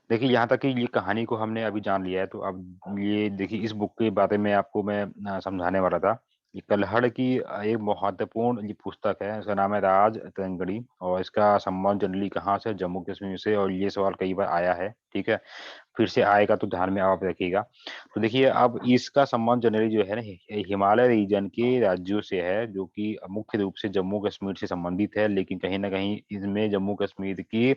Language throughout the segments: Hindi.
देखिए यहाँ तक कि ये कहानी को हमने अभी जान लिया है, तो अब ये देखिए इस बुक के बारे में आपको मैं समझाने वाला था। ये कल्हड़ की एक महत्वपूर्ण ये पुस्तक है, इसका नाम है राज तरंगड़ी, और इसका संबंध जनरली कहाँ से, जम्मू कश्मीर से, और ये सवाल कई बार आया है, ठीक है। फिर से आएगा तो ध्यान में आप रखिएगा। तो देखिए अब इसका संबंध जनरली जो है ना हिमालय रीजन के राज्यों से है, जो कि मुख्य रूप से जम्मू कश्मीर से संबंधित है, लेकिन कहीं ना कहीं इसमें जम्मू कश्मीर की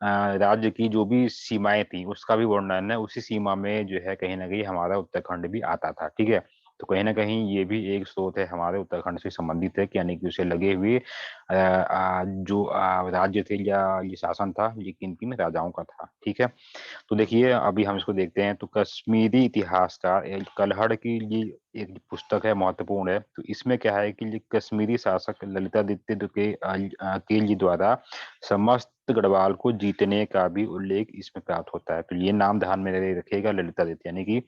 राज्य की जो भी सीमाएं थी उसका भी वर्णन है, उसी सीमा में जो है कहीं ना कहीं हमारा उत्तराखंड भी आता था, ठीक है। तो कहीं ना कहीं ये भी एक स्रोत है हमारे उत्तराखंड से संबंधित है, कि यानी कि उसे लगे हुए जो राज्य थे या ये शासन था, ये किन किन राजाओं का था, ठीक है। तो देखिए अभी हम इसको देखते हैं। तो कश्मीरी इतिहासकार कल्हड़ की ये एक पुस्तक है, महत्वपूर्ण है। तो इसमें क्या है कि ये कश्मीरी शासक ललितादित्य के जी द्वारा समस्त गढ़वाल को जीतने का भी उल्लेख इसमें प्राप्त होता है। तो ये नाम ध्यान में रखिएगा, ललितादित्य, यानी कि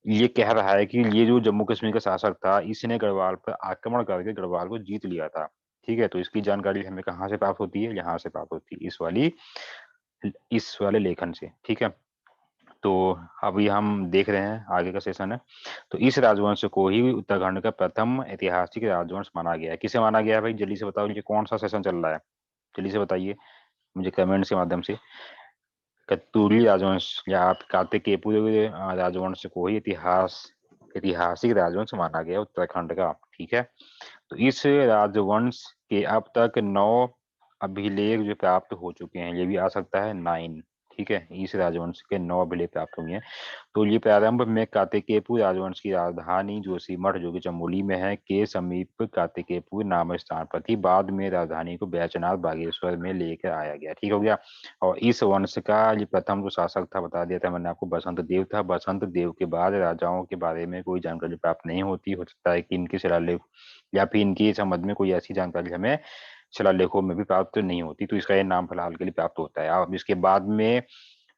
ये कह रहा है कि ये जो जम्मू कश्मीर का शासक था, इसने गढ़वाल पर आक्रमण करके गढ़वाल को जीत लिया था, ठीक है। तो इसकी जानकारी हमें कहाँ से प्राप्त होती है, यहाँ से प्राप्त होती है, इस वाले लेखन से, ठीक है। तो अभी हम देख रहे हैं आगे का सेशन है। तो इस राजवंश को ही उत्तराखंड का प्रथम ऐतिहासिक राजवंश माना गया है। किसे माना गया है भाई, जल्दी से बताओ, ये कौन सा सेशन चल रहा है, जल्दी से बताइए मुझे कमेंट्स के माध्यम से। कत्यूरी राजवंश या आप कार्तिकेय राजवंश को ही ऐतिहासिक राजवंश माना गया उत्तराखंड का, ठीक है। तो इस राजवंश के अब तक 9 अभिलेख जो प्राप्त हो चुके हैं, ये भी आ सकता है 9, ठीक है। इस राजवंश के 9 अभिलेख प्राप्त हुए हैं। तो ये प्रारंभ में कार्तिकेयपुर राजवंश की राजधानी जोशीमठ, जो कि चमोली में है, के समीप कार्तिकेयपुर नामक स्थान पर थी। बाद में राजधानी को बैजनाथ बागेश्वर में लेकर आया गया, ठीक हो गया। और इस वंश का ये प्रथम जो शासक था, बता दिया था मैंने आपको, बसंत देव था। बसंत देव के बाद राजाओं के बारे में कोई जानकारी प्राप्त नहीं होती। हो सकता है कि इनके शिलालेख या फिर इनके संबंध में कोई ऐसी जानकारी हमें शिलालेखों में भी प्राप्त नहीं होती। तो इसका ये नाम फिलहाल के लिए प्राप्त होता है। अब इसके बाद में,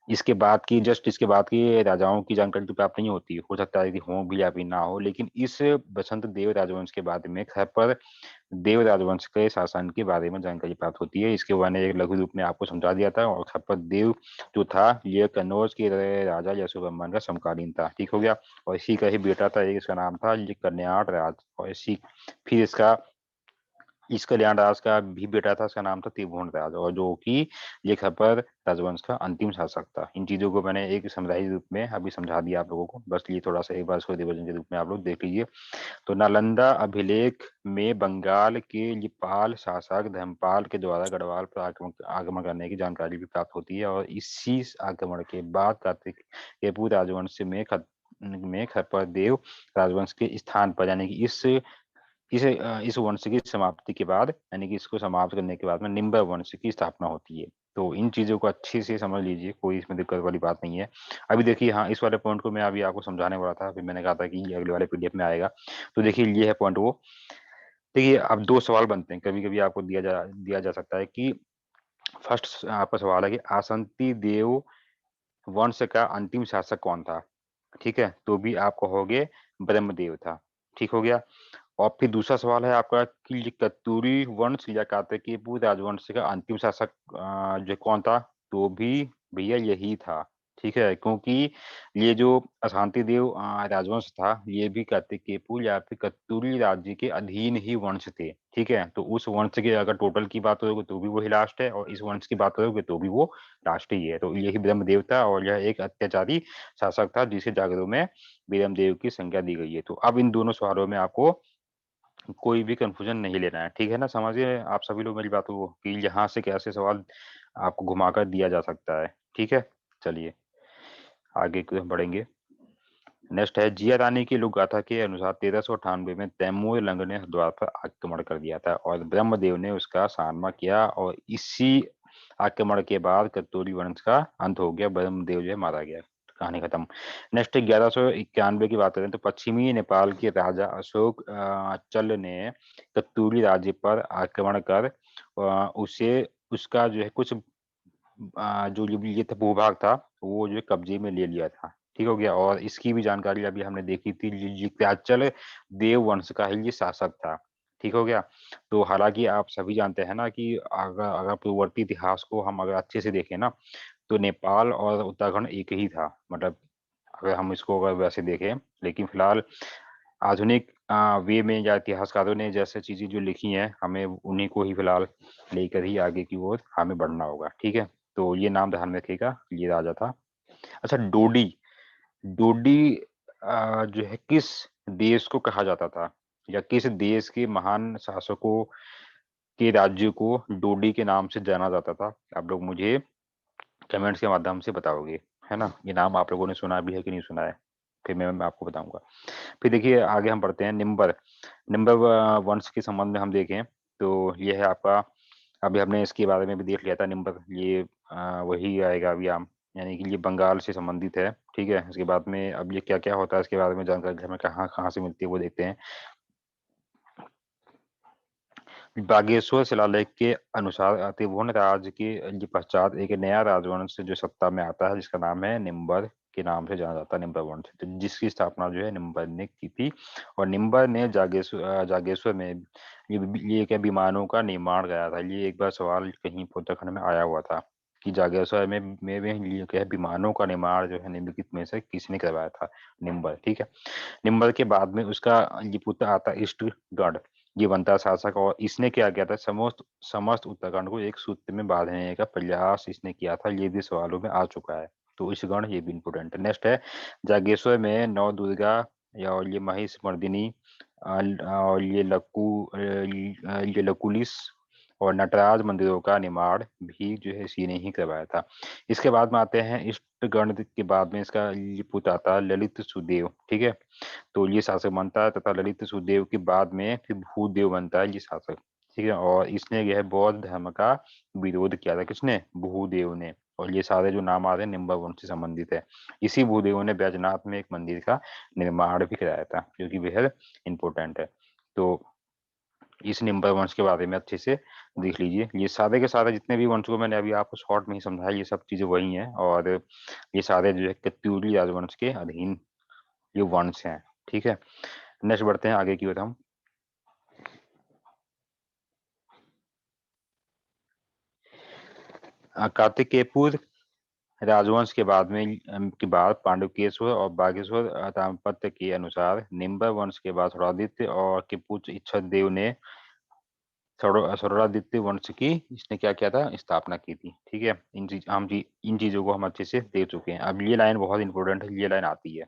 इसके बाद की राजाओं की जानकारी तो प्राप्त नहीं होती। हो सकता है कि हो भी या फिर ना हो, लेकिन इस बसंत देव राजवंश के बाद में खैपर देव राजवंश के शासन के बारे में जानकारी प्राप्त होती है। इसके मैंने एक लघु रूप में आपको समझा दिया था। और खैपर देव जो था, ये कन्नौज के राजा यशोवर्मन का समकालीन था, ठीक हो गया। और इसी का ही बेटा था एक, इसका नाम था ये कन्याट राज। और इसी फिर इस कल्याण राज का भी बेटा था, उसका नाम था त्रिभुवन राज, और जो कि ये खपर राजवंश का अंतिम शासक था। इन चीजों को मैंने एक समझाई रूप में अभी समझा दिया आप लोगों को, बस ये थोड़ा सा एक बार इसको रिविजन के रूप में आप लोग देख लीजिए। तो नालंदा अभिलेख में बंगाल के लिपाल शासक धर्मपाल के द्वारा गढ़वाल पर आक्रमण करने की जानकारी भी प्राप्त होती है। और इसी आक्रमण के बाद कार्तिकेय राजवंश में खपर देव राजवंश के स्थान पर, यानी कि इस वंश की समाप्ति के बाद, यानी कि इसको समाप्त करने के बाद में निम्बर वंश की स्थापना होती है। तो इन चीजों को अच्छे से समझ लीजिए, कोई इसमें दिक्कत वाली बात नहीं है। अभी देखिए, हाँ, इस वाले पॉइंट को मैं अभी आपको समझाने वाला था, फिर मैंने कहा था कि ये अगले वाले पीडीएफ में आएगा। तो देखिए ये है पॉइंट वो। देखिए अब दो सवाल बनते हैं, कभी कभी आपको दिया जा सकता है कि फर्स्ट आपका सवाल है कि आसंती देव वंश का अंतिम शासक कौन था, ठीक है। तो भी आप कहोगे ब्रह्मदेव था, ठीक हो गया। और फिर दूसरा सवाल है आपका कि ये कत्यूरी वंश या कात्यायनपुर राजवंश का अंतिम शासक जो कौन था, तो भी भैया यही था, ठीक है। क्योंकि ये जो अशांति देव राजवंश था, ये भी कात्यायनपुर या फिर कत्यूरी राज्य के अधीन ही वंश थे, ठीक है। तो उस वंश के अगर टोटल की बात करोगे तो भी वही लास्ट है, और इस वंश की बात करोगे तो भी वो लास्ट ही है। तो यही ब्रह्मदेव था, और यह एक अत्याचारी शासक था जिसे जागरों में ब्रह्मदेव की संज्ञा दी गई है। तो अब इन दोनों सवालों में आपको कोई भी कंफ्यूजन नहीं लेना है, ठीक है ना। समझिए आप सभी लोग मेरी बात को, कि यहाँ से कैसे सवाल आपको घुमाकर दिया जा सकता है, ठीक है। चलिए आगे को बढ़ेंगे। नेक्स्ट है, जिया रानी की लोक गाथा के अनुसार 1398 में तैमूर लंग ने हरिद्वार पर आक्रमण कर दिया था, और ब्रह्मदेव ने उसका सामना किया। और इसी आक्रमण के बाद कत्यूरी वंश का अंत हो गया, ब्रह्मदेव जो है मारा गया, कहानी खत्म। नेक्स्ट 1191 की बात करें तो पश्चिमी नेपाल के राजा अशोक चल ने कत्यूरी राज्य पर आक्रमण कर उसे उसका जो है कुछ जो ये था भूभाग था, वो जो है कब्जे में ले लिया था, ठीक हो गया। और इसकी भी जानकारी अभी हमने देखी थी, जित्याचल देव वंश का ही ये शासक था, ठीक हो गया। तो हालांकि आप सभी जानते हैं ना कि अगर अगर पूर्ववर्ती इतिहास को हम अगर अच्छे से देखें ना, तो नेपाल और उत्तराखंड एक ही था, मतलब अगर हम इसको अगर वैसे देखें। लेकिन फिलहाल आधुनिक वे में या इतिहासकारों ने जैसे चीजें जो लिखी हैं, हमें उन्हीं को ही फिलहाल लेकर ही आगे की ओर हमें बढ़ना होगा। ठीक है, तो ये नाम ध्यान में रखिएगा, ये राजा था। अच्छा, डोडी। डोडी जो है किस देश को कहा जाता था, या किस देश के महान शासकों के राज्य को डोडी के नाम से जाना जाता था? आप लोग मुझे कमेंट्स के माध्यम से बताओगे, है ना? ये नाम आप लोगों ने सुना भी है कि नहीं सुना है, फिर मैं आपको बताऊंगा। फिर देखिए आगे हम बढ़ते हैं। निम्बर। निम्बर वंश के संबंध में हम देखें तो ये है आपका, अभी हमने इसके बारे में भी देख लिया था। निम्बर ये वही आएगा अभी आम, यानी कि ये बंगाल से संबंधित है। ठीक है, इसके बाद में अब ये क्या क्या होता है इसके बारे में जानकारी हमें कहाँ कहाँ से मिलती है वो देखते हैं। बागेश्वर शिलालेख के अनुसार त्रिभुवन राज के ये पश्चात एक नया राजवंश जो सत्ता में आता है, जिसका नाम है निम्बर के नाम से जाना जाता है, निम्बर वंश, तो जिसकी स्थापना जो है निम्बर ने की थी। और निम्बर ने जागेश्वर में ये क्या विमानों का निर्माण कराया था। ये एक बार सवाल कहीं उत्तराखंड में आया हुआ था कि जागेश्वर में ये क्या है, विमानों का निर्माण जो है निम्नलिखित में से किसने करवाया था? निम्बर। ठीक है। निम्बर के बाद में उसका ये पुत्र आता है इष्टगढ़, ये बनता है शासक। और इसने क्या किया था, समस्त समस्त उत्तराखंड को एक सूत्र में बांधने का प्रयास इसने किया था, ये भी सवालों में आ चुका है। तो इष्टगण ये भी इंपोर्टेंट है। नेक्स्ट है जागेश्वर में नौ दुर्गा, या और ये महिष मर्दिनी, और ये लकुलिस और नटराज मंदिरों का निर्माण भी जो है इसी ने ही करवाया था। इसके बाद में आते हैं इष्टगण के बाद में इसका ये पुत्र आता है ललित सुदेव। ठीक है, तो ये शासक बनता है, तथा ललित सुदेव के बाद में फिर भूदेव बनता है ये शासक। ठीक है, और इसने यह बौद्ध धर्म का विरोध किया था। किसने? भूदेव ने। और ये सारे जो नाम आ रहे हैं निम्बर वंश से संबंधित है। इसी भूदेव ने बैजनाथ में एक मंदिर का निर्माण भी कराया था, जो कि बेहद इंपॉर्टेंट है। तो इस निम्बर वंश के बारे में अच्छे से देख लीजिए। ये सारे के सारे जितने भी वंश को मैंने अभी आपको शॉर्ट में ही समझाया, ये सब चीजें वही हैं। और ये सारे जो है कत्यूरी राजवंश के अधीन ये वंश हैं। ठीक है, नेक्स्ट बढ़ते हैं आगे की ओर हम। कार्तिकेयपुर राजवंश के बाद में के बाद पांडुकेश्वर और बागेश्वर ताम्रपत्र के अनुसार निम्बर वंश के बाद थोड़ादित्य और के पुत्र इच्छादेव ने थोड़ादित्य वंश की इसने क्या किया था, स्थापना की थी। ठीक है, इन चीजों को हम अच्छे से देख चुके हैं। अब ये लाइन बहुत इंपॉर्टेंट है, ये लाइन आती है,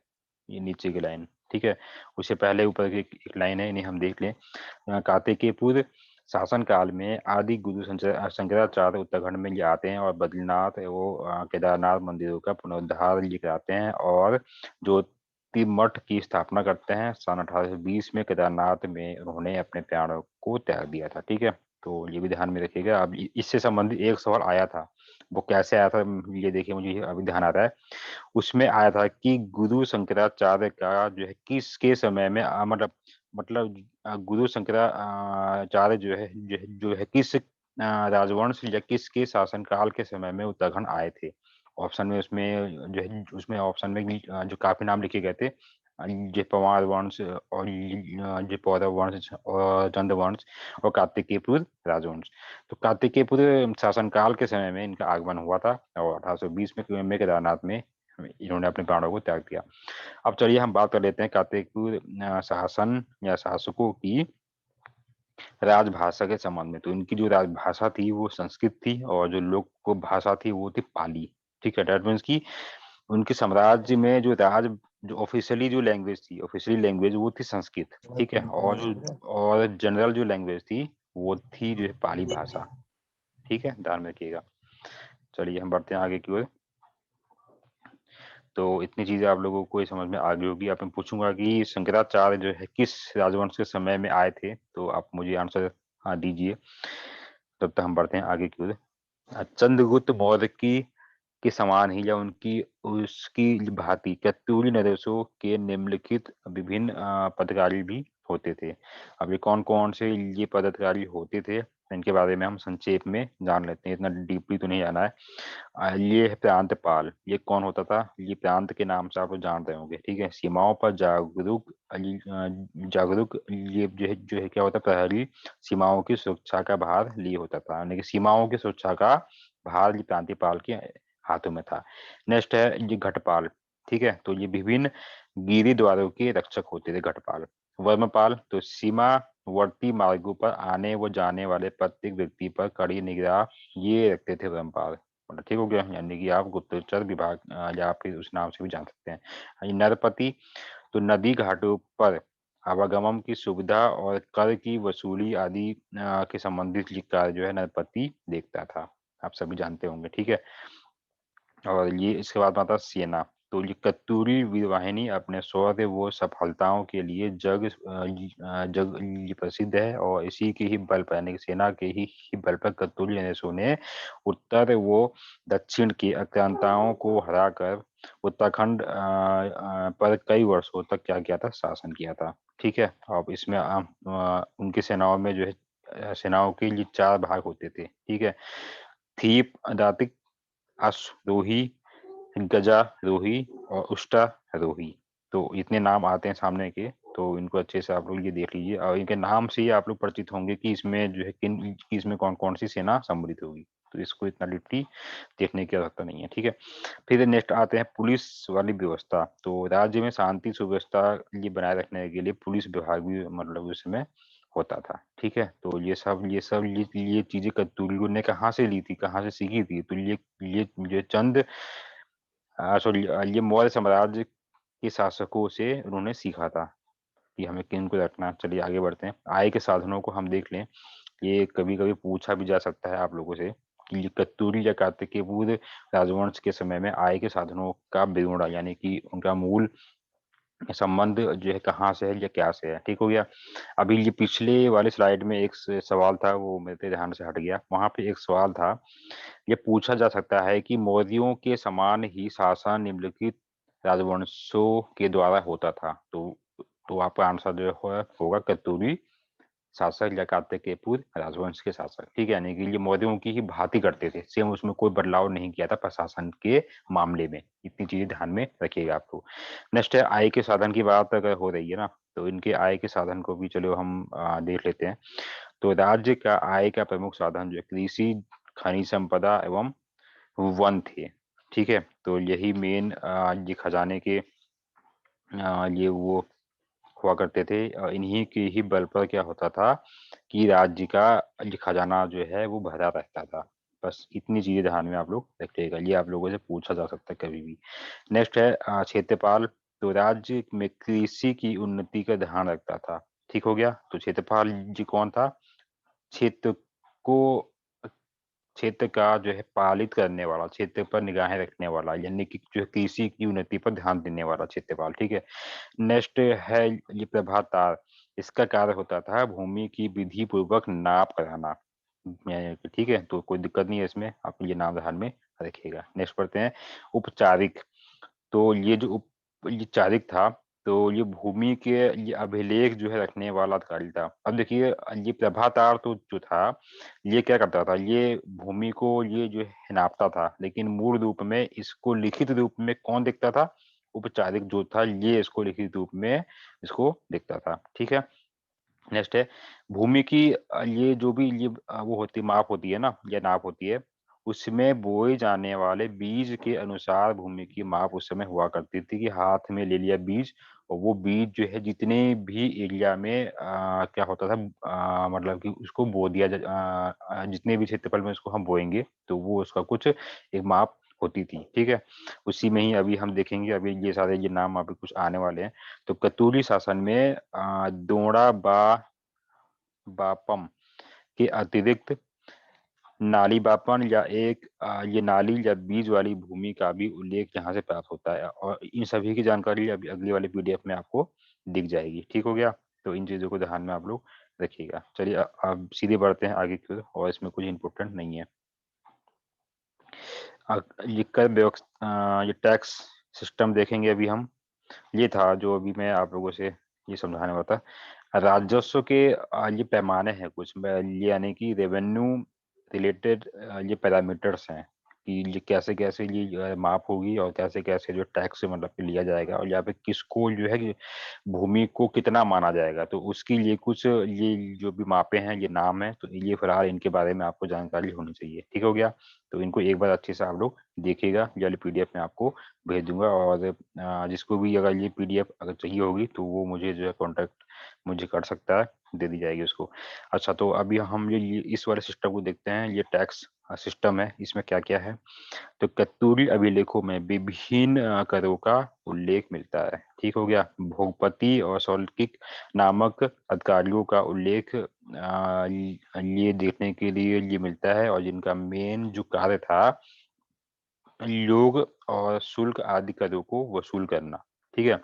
ये नीचे की लाइन। ठीक है, उससे पहले ऊपर की एक लाइन है, इन्हें हम देख लें। कार्तिकेयपुर शासन काल में आदि गुरु शंकराचार्य उत्तराखंड में ये आते हैं और बद्रीनाथ वो केदारनाथ मंदिरों का पुनरुद्धार ये कराते हैं, और ज्योतिर्मठ की स्थापना करते हैं। सन 1820 में केदारनाथ में उन्होंने अपने प्राणों को त्याग दिया था। ठीक है, तो ये भी ध्यान में रखिएगा। अब इससे संबंधित एक सवाल आया था, वो कैसे आया था ये देखिए, मुझे अभी ध्यान आ रहा है। उसमें आया था कि गुरु शंकराचार्य का जो है किसके समय में मतलब गुरु शंकराचार्य जो है किस राजवंश या किसके शासनकाल के समय में उत्तराखंड आए थे? ऑप्शन में उसमें जो है उसमें ऑप्शन में जो काफी नाम लिखे गए थे, ये पवार वंश और ये पौरव वंश और चंद वंश और कार्तिकेयपुर राजवंश। तो कार्तिकेयपुर शासनकाल के समय में इनका आगमन हुआ था, और 1820 में केदारनाथ में इन्होंने अपने प्राणों को त्याग दिया। अब चलिए हम बात कर लेते हैं कार्तिकपुर शासन या शासकों की राजभाषा के संबंध में। तो इनकी जो राजभाषा थी वो संस्कृत थी, और जो लोक भाषा थी वो थी पाली। ठीक है, डेट मीन्स की उनके साम्राज्य में जो ऑफिशियली जो लैंग्वेज थी, ऑफिशियली लैंग्वेज वो थी संस्कृत। ठीक है, और जनरल जो लैंग्वेज थी वो थी जो है पाली भाषा। ठीक है, ध्यान में रखिएगा। चलिए हम बढ़ते हैं आगे की ओर। तो इतनी चीजें आप लोगों को ये समझ में आ गई होगी। आप मैं पूछूंगा कि शंकराचार्य जो है किस राजवंश के समय में आए थे, तो आप मुझे आंसर हाँ दीजिए। तब तक हम बढ़ते हैं आगे की ओर। चंद्रगुप्त मौर्य की के समान ही या उनकी उसकी भांति कत्यूरी नरेशों के निम्नलिखित विभिन्न पदाधिकारी भी होते थे। अब ये कौन-कौन से ये पदाधिकारी होते थे, इनके बारे में हम संक्षेप में जान लेते हैं, इतना डीपली तो नहीं जाना है। ये है प्रांतपाल, ये कौन होता था? ये प्रांत के नाम से आप लोग जान रहे होंगे, ठीक है? सीमाओं पर जागरूक ये जो है क्या होता है, प्रहरी सीमाओं की सुरक्षा का भार लिए होता था, यानी कि सीमाओं की सुरक्षा का भार ये प्रांतीपाल के हाथों में था। नेक्स्ट है ये घटपाल, ठीक है? तो ये विभिन्न गिरि द्वारों के रक्षक होते थे घटपाल। वर्मपाल तो सीमावर्ती मार्गों पर आने व जाने वाले प्रत्येक व्यक्ति पर कड़ी निगाह ये रखते थे वर्मपाल। मतलब ठीक हो गया, यानी कि आप गुप्तचर विभाग या फिर उस नाम से भी जान सकते हैं। ये नरपति तो नदी घाटों पर आवागमन की सुविधा और कर की वसूली आदि के संबंधित ये कार्य जो है नरपति देखता था, आप सभी जानते होंगे, ठीक है? और ये इसके बाद आता है सेना। तो ये कत्तूरी वीरवाहिनी अपने शौर्य व सफलताओं के लिए जग ये प्रसिद्ध है, और इसी के ही बल पर यानी कि सेना के ही बल पर कत्तूरी नरेशों ने उत्तर व दक्षिण की आक्रांताओं को हराकर उत्तराखंड पर कई वर्षों तक क्या किया था, शासन किया था, ठीक है? अब इसमें उनकी सेनाओं में जो है सेनाओं के लिए 4 भाग होते थे, ठीक है? थीप, दातिक, अश्वरोही, गजारोही और उष्टारोही। तो इतने नाम आते हैं सामने के, तो इनको अच्छे से आप लोग ये देख लीजिए, और इनके नाम से ही आप लोग परिचित होंगे कि इसमें जो है इसमें कौन-कौन सी सेना सम्मिलित होगी। तो इसको इतना डीपली देखने की आवश्यकता नहीं है, ठीक है? फिर नेक्स्ट आते हैं पुलिस वाली व्यवस्था। तो राज्य में शांति सुव्यवस्था ये बनाए रखने के लिए पुलिस विभाग भी मतलब उस समय होता था, ठीक है? तो ये चीज़ें कत्तूरियों ने कहाँ से ली थी, कहाँ से सीखी थी? तो ये चंद सॉरी ये मौर्य साम्राज्य के शासकों से उन्होंने सीखा था कि हमें किनको रखना है। चलिए आगे बढ़ते हैं। आय के साधनों को हम देख लें। ये कभी-कभी पूछा भी जा सकता है आप लोगों से कि ये कत्तूरी या कात्यायन राजवंश के समय में आय के साधनों का बेउड़ा यानी कि उनका मूल संबंध जो है कहाँ से है या क्या से है, ठीक हो गया? अभी ये पिछले वाली स्लाइड में एक सवाल था, वो मेरे ध्यान से हट गया। वहाँ पे एक सवाल था, ये पूछा जा सकता है कि मौर्यों के समान ही शासन निम्नलिखित राजवंशों के द्वारा होता था। तो आपका आंसर जो है होगा कत्तूरी शासक या कात्यायन राजवंश के शासक, ठीक है? यानी कि ये मौर्यों की ही भांति करते थे, सेम उसमें कोई बदलाव नहीं किया था प्रशासन के मामले में। इतनी चीजें ध्यान में रखिएगा आप लोग। नेक्स्ट है आय के साधन की बात अगर हो रही है ना, तो इनके आय के साधन को भी चलो हम देख लेते हैं। तो राज्य का आय का प्रमुख साधन जो है कृषि, खनिज संपदा एवं वन थे, ठीक है? तो यही मेन ये खजाने के ये वो हुआ करते थे। इन्हीं के ही बल पर क्या होता था कि राज्य का ये खजाना जो है वो भरा रहता था। बस इतनी चीजें ध्यान में आप लोग रखिएगा, ये आप लोगों से पूछा जा सकता है कभी भी। नेक्स्ट है क्षेत्रपाल। तो राज्य में कृषि की उन्नति का ध्यान रखता था, ठीक हो गया? तो क्षेत्रपाल जी कौन था? क्षेत्र को क्षेत्र का जो है पालित करने वाला, क्षेत्र पर निगाहें रखने वाला, यानी कि जो है कृषि की उन्नति पर ध्यान देने वाला क्षेत्रपाल, ठीक है? नेक्स्ट है ये प्रभातार। इसका कार्य होता था भूमि की विधि पूर्वक नाप कराना, ठीक है? तो कोई दिक्कत नहीं है इसमें, आप ये नाम ध्यान में रखिएगा। नेक्स्ट पढ़ते हैं उपचारिक। तो ये चारिक था, तो ये भूमि के ये अभिलेख जो है रखने वाला अधिकारी था। अब देखिए ये प्रभातार तो जो था, ये क्या करता था, ये भूमि को ये जो है नापता था, लेकिन मूल रूप में इसको लिखित रूप में कौन देखता था? उपचारिक जो था ये इसको लिखित रूप में इसको देखता था, ठीक है? नेक्स्ट है भूमि की ये जो भी ये वो होती माप होती है ना या नाप होती है, उसमें बोए जाने वाले बीज के अनुसार भूमि की माप उस समय हुआ करती थी कि हाथ में ले लिया बीज, और वो बीज जो है जितने भी एरिया में क्या होता था मतलब कि उसको बो दिया जितने भी क्षेत्रफल में उसको हम बोएंगे तो वो उसका कुछ एक माप होती थी, ठीक है? उसी में ही अभी हम देखेंगे, अभी ये सारे ये नाम अभी कुछ आने वाले हैं। तो कतूरी शासन में दोड़ा बापम के अतिरिक्त नाली बापन या ये नाली या बीज वाली भूमि का भी उल्लेख यहाँ से प्राप्त होता है, और इन सभी की जानकारी अभी अगली वाली पीडीएफ में आपको दिख जाएगी, ठीक हो गया? तो इन चीजों को ध्यान में आप लोग रखिएगा। चलिए अब सीधे बढ़ते हैं आगे की ओर, और इसमें कुछ इंपॉर्टेंट नहीं है। ये ये टैक्स सिस्टम देखेंगे अभी हम। ये था जो अभी मैं आप लोगों से ये समझाने वाला था। राजस्व के ये पैमाने हैं कुछ, ये यानी कि रेवेन्यू रिलेटेड ये पैरामीटर्स हैं कि ये कैसे कैसे ये माप होगी और कैसे कैसे जो टैक्स मतलब कि लिया जाएगा, और यहाँ पे किसको जो है कि भूमि को कितना माना जाएगा, तो उसकी ये कुछ ये जो भी मापे हैं, ये नाम है, तो ये फिलहाल इनके बारे में आपको जानकारी होनी चाहिए। ठीक हो गया? तो इनको एक बार अच्छे से आप लोग देखिएगा, ये वाली पीडीएफ में आपको भेज दूंगा, और जिसको भी अगर ये पीडीएफ अगर चाहिए होगी तो वो मुझे जो है कॉन्टेक्ट मुझे कर सकता है, दे दी जाएगी उसको। अच्छा, तो अभी हम ये इस वाले सिस्टम को देखते हैं। ये टैक्स सिस्टम है, इसमें क्या क्या है। तो कत्तूरी अभिलेखों में विभिन्न करों का उल्लेख मिलता है। ठीक हो गया? भोगपति और सौल्किक नामक अधिकारियों का उल्लेख ये देखने के लिए ये मिलता है, और जिनका मेन जो कार्य था लोग और शुल्क आदि करों को वसूल करना। ठीक है?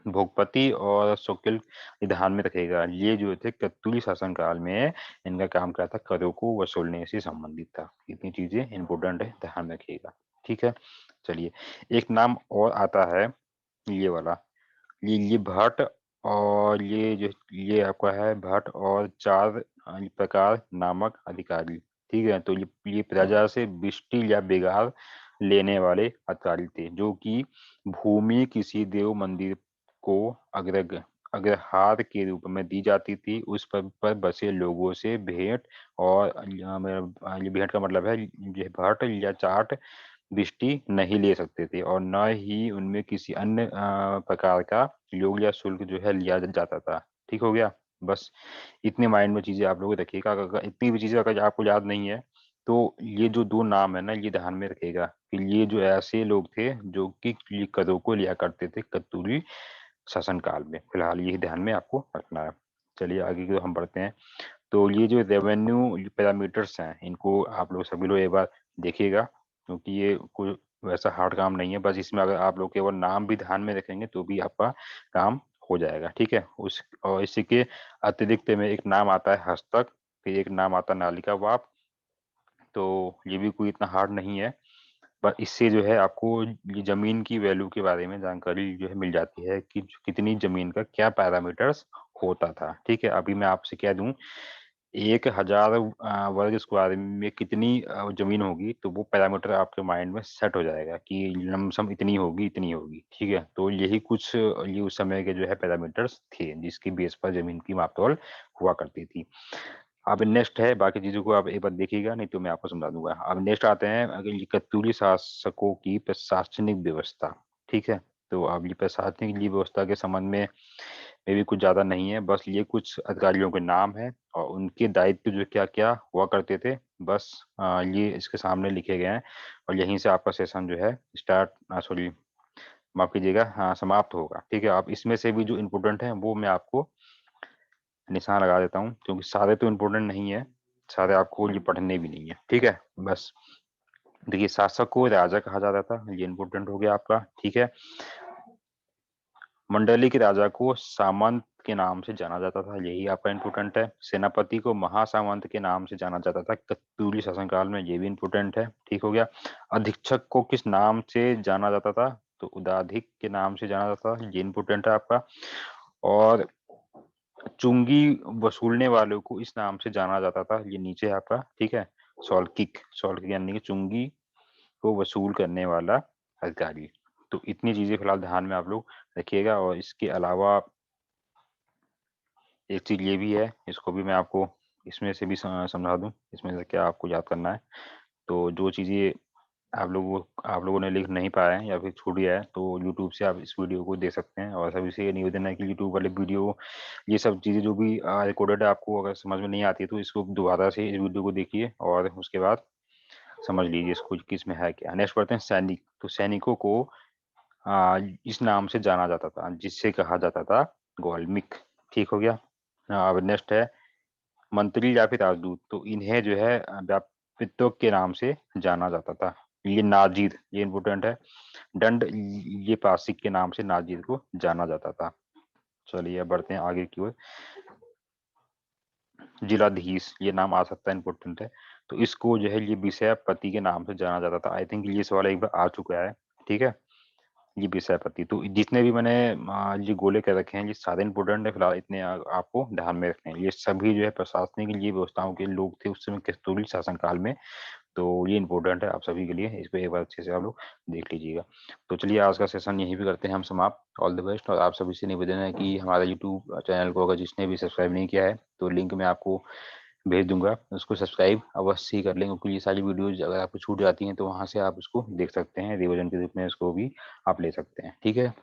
भोगपति और शोकिल ध्यान में रखेगा, ये जो थे कत्तूरी शासनकाल में इनका काम क्या था, करों को वसूलने से संबंधित था। इतनी चीजें इंपोर्टेंट है, ध्यान में रखिएगा। ठीक है? चलिए, एक नाम और आता है, ये वाला, ये भट्ट, और ये जो ये आपका है भट्ट और चार प्रकार नामक अधिकारी। ठीक है? तो ये प्रजा से बिष्टी या बिगाड़ लेने वाले अधिकारी थे, जो कि भूमि किसी देव मंदिर को अग्रहार के रूप में दी जाती थी, उस पर बसे लोगों से भेंट, और ये भेंट का मतलब है ये भट्ट या चाट दृष्टि नहीं ले सकते थे, और न ही उनमें किसी अन्य प्रकार का योग या शुल्क जो है लिया जाता था। ठीक हो गया? बस इतने माइंड में चीजें आप लोग रखिएगा। अगर इतनी भी चीजें अगर आपको याद नहीं है, तो ये जो दो नाम है ना, ये ध्यान में रखिएगा कि ये जो ऐसे लोग थे जो कि ये करों को लिया करते थे कत्तूरी शासन काल में। फिलहाल यही ध्यान में आपको रखना है। चलिए आगे की हम बढ़ते हैं। तो ये जो रेवेन्यू पैरामीटर्स हैं, इनको आप लोग सभी लोग एक बार देखिएगा, क्योंकि ये कोई वैसा हार्ड काम नहीं है। बस इसमें अगर आप लोग केवल नाम भी ध्यान में रखेंगे तो भी आपका काम हो जाएगा। ठीक है? उस और इसी के अतिरिक्त में एक नाम आता है हस्तक, फिर एक नाम आता है नालिका वाप। तो ये भी कोई इतना हार्ड नहीं है, पर इससे जो है आपको ये जमीन की वैल्यू के बारे में जानकारी जो है मिल जाती है कि कितनी जमीन का क्या पैरामीटर्स होता था। ठीक है? अभी मैं आपसे कह दूं 1000 वर्ग स्क्वायर में कितनी जमीन होगी, तो वो पैरामीटर आपके माइंड में सेट हो जाएगा कि लमसम इतनी होगी, इतनी होगी। ठीक है? तो यही कुछ ये उस समय के जो है पैरामीटर्स थे, जिसकी बेस पर जमीन की मापतौल हुआ करती थी। अब नेक्स्ट है, बाकी चीजों को आप एक बार देखिएगा, नहीं तो मैं आपको समझा दूंगा। अब नेक्स्ट आते हैं अगर ये कत्यूरी शासकों की प्रशासनिक व्यवस्था। ठीक है? तो अब ये प्रशासनिक व्यवस्था के संबंध में भी कुछ ज्यादा नहीं है, बस ये कुछ अधिकारियों के नाम है और उनके दायित्व जो क्या क्या हुआ करते थे, बस ये इसके सामने लिखे गए हैं, और यहीं से आपका सेशन जो है स्टार्ट, सॉरी माफ कीजिएगा, हाँ, समाप्त होगा। ठीक है? अब इसमें से भी जो इम्पोर्टेंट है वो मैं आपको निशान लगा देता हूँ, क्योंकि सारे तो इम्पोर्टेंट नहीं है, सारे आपको ये पढ़ने भी नहीं है। ठीक है? बस देखिए, शासक को राजा कहा जाता था, ये इम्पोर्टेंट हो गया आपका। ठीक है? मंडली के राजा को सामंत के नाम से जाना जाता था, यही आपका इम्पोर्टेंट है। सेनापति को महासामंत के नाम से जाना जाता था कत्यूरी शासनकाल में, ये भी इम्पोर्टेंट है। ठीक हो गया? अधीक्षक को किस नाम से जाना जाता था, तो उदाधिक के नाम से जाना जाता था, ये इम्पोर्टेंट है आपका। और चुंगी वसूलने वालों को इस नाम से जाना जाता था, ये नीचे है आपका। ठीक है? सौल्किक, सौल्किक यानी कि चुंगी को वसूल करने वाला अधिकारी। तो इतनी चीजें फिलहाल ध्यान में आप लोग रखिएगा। और इसके अलावा एक चीज ये भी है, इसको भी मैं आपको इसमें से भी समझा दूं, इसमें से क्या आपको याद करना है। तो जो चीजें आप लोगों ने लिख नहीं पाए हैं या फिर छूट गया है, तो यूट्यूब से आप इस वीडियो को देख सकते हैं। और सभी से ये निवेदन है कि यूट्यूब वाले वीडियो, ये सब चीजें जो भी रिकॉर्डेड है, आपको अगर समझ में नहीं आती है तो इसको दोबारा से इस वीडियो को देखिए और उसके बाद समझ लीजिए इसको किस में है क्या। नेक्स्ट पढ़ते हैं सैनिक। तो सैनिकों को इस नाम से जाना जाता था, जिससे कहा जाता था ग्वाल्मीक। ठीक हो गया? अब नेक्स्ट है मंत्री या फिर राजदूत। तो इन्हें जो है व्यापित्व के नाम से जाना जाता था, ये नाजिर, ये इम्पोर्टेंट है। दंड, ये पासिक के नाम से नाजिर को जाना जाता था। चलिए अब बढ़ते हैं आगे की ओर। जिलाधीश, ये नाम आ सकता है, इम्पोर्टेंट है। तो इसको जो है ये विषयपति के नाम से जाना जाता था। आई थिंक ये सवाल एक बार आ चुका है। ठीक है? जी, विषय-पत्ती। तो जितने भी मैंने ये गोले कह रखे हैं, ये सारे इम्पोर्टेंट है, फिलहाल इतने आपको ध्यान में रखने हैं। ये सभी जो है प्रशासनिक ये व्यवस्थाओं के लोग थे उस समय कस्तूरी शासन काल में, तो ये इम्पोर्टेंट है आप सभी के लिए। इसको एक बार अच्छे से आप लोग देख लीजिएगा। तो चलिए आज का सेशन यहीं पे करते हैं हम समाप्त। ऑल द बेस्ट और आप सभी से निवेदन है कि हमारा यूट्यूब चैनल को अगर जिसने भी सब्सक्राइब नहीं किया है, तो लिंक मैं आपको भेज दूँगा। उसको सब्सक्राइब अवश्य ही कर लें क्योंकि ये सारी वीडियोज़ अगर आपको छूट जाती हैं, तो वहाँ से आप उसको देख सकते हैं। रिवीजन के रूप में इसको भी आप ले सकते हैं। ठीक है?